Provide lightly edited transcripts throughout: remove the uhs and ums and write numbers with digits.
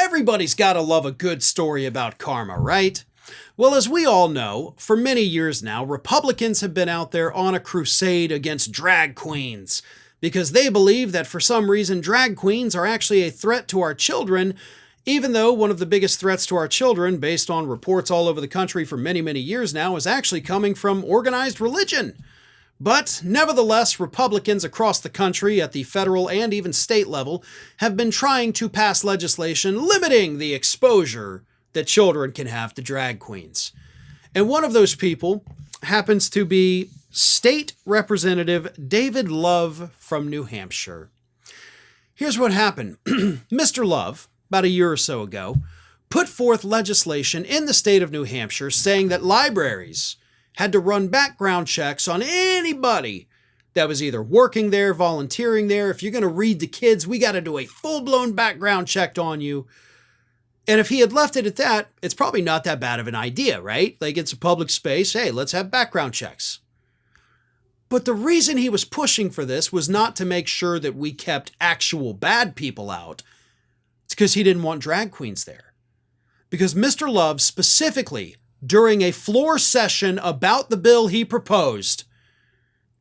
Everybody's got to love a good story about karma, right? Well, as we all know, for many years now, Republicans have been out there on a crusade against drag queens because they believe that for some reason drag queens are actually a threat to our children, even though one of the biggest threats to our children, based on reports all over the country for many, many years now, is actually coming from organized religion. But nevertheless, Republicans across the country at the federal and even state level have been trying to pass legislation limiting the exposure that children can have to drag queens. And one of those people happens to be State Representative David Love from New Hampshire. Here's what happened. Mr. Love, about a year or so ago, put forth legislation in the state of New Hampshire saying that libraries had to run background checks on anybody that was either working there, volunteering there. If you're going to read to kids, we got to do a full-blown background check on you. And if he had left it at that, it's probably not that bad of an idea, right? Like, it's a public space. Hey, let's have background checks. But the reason he was pushing for this was not to make sure that we kept actual bad people out. It's because he didn't want drag queens there. Because Mr. Love specifically, during a floor session about the bill he proposed,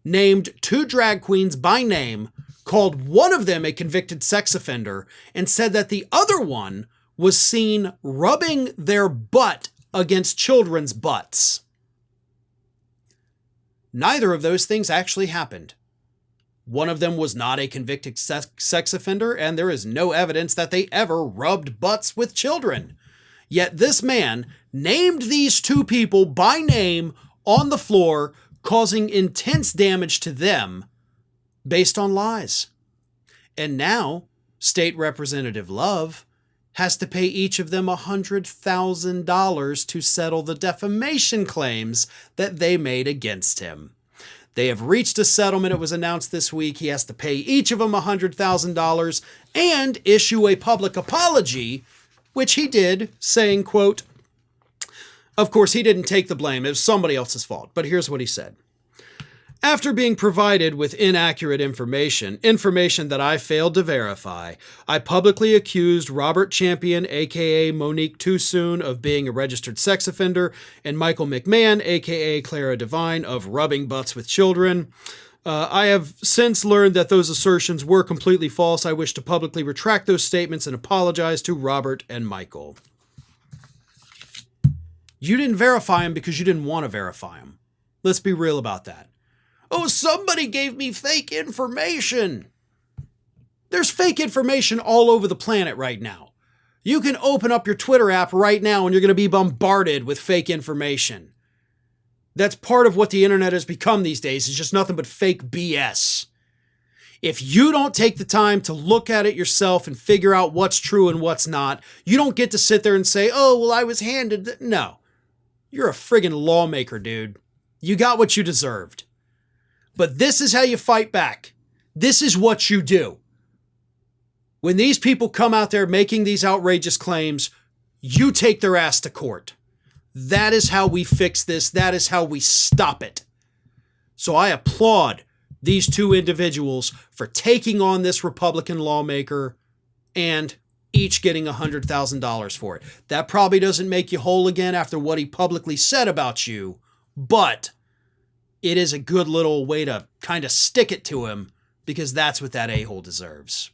named two drag queens by name, called one of them a convicted sex offender, and said that the other one was seen rubbing their butt against children's butts. Neither of those things actually happened. One of them was not a convicted sex offender, and there is no evidence that they ever rubbed butts with children. Yet this man named these two people by name on the floor, causing intense damage to them based on lies. And now, State Representative Love has to pay each of them $100,000 to settle the defamation claims that they made against him. They have reached a settlement. It was announced this week. He has to pay each of them $100,000 and issue a public apology, which he did, saying, quote, of course, he didn't take the blame. It was somebody else's fault. But here's what he said. After being provided with inaccurate information that I failed to verify, I publicly accused Robert Champion, aka Monique Too Soon, of being a registered sex offender, and Michael McMahon, aka Clara Devine, of rubbing butts with children. I have since learned that those assertions were completely false. I wish to publicly retract those statements and apologize to Robert and Michael. You didn't verify them because you didn't want to verify them. Let's be real about that. Oh, somebody gave me fake information. There's fake information all over the planet right now. You can open up your Twitter app right now and you're going to be bombarded with fake information. That's part of what the internet has become these days. It's just nothing but fake BS. If you don't take the time to look at it yourself and figure out what's true and what's not, you don't get to sit there and say, oh, well, I was handed. No, you're a friggin' lawmaker, dude. You got what you deserved. But this is how you fight back. This is what you do. When these people come out there making these outrageous claims, you take their ass to court. That is how we fix this. That is how we stop it. So I applaud these two individuals for taking on this Republican lawmaker and each getting $100,000 for it. That probably doesn't make you whole again after what he publicly said about you, but it is a good little way to kind of stick it to him because that's what that a-hole deserves.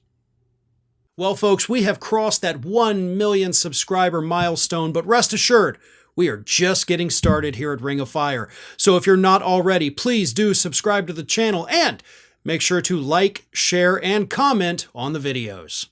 Well, folks, we have crossed that 1 million subscriber milestone, but rest assured, we are just getting started here at Ring of Fire. So if you're not already, please do subscribe to the channel and make sure to like, share, and comment on the videos.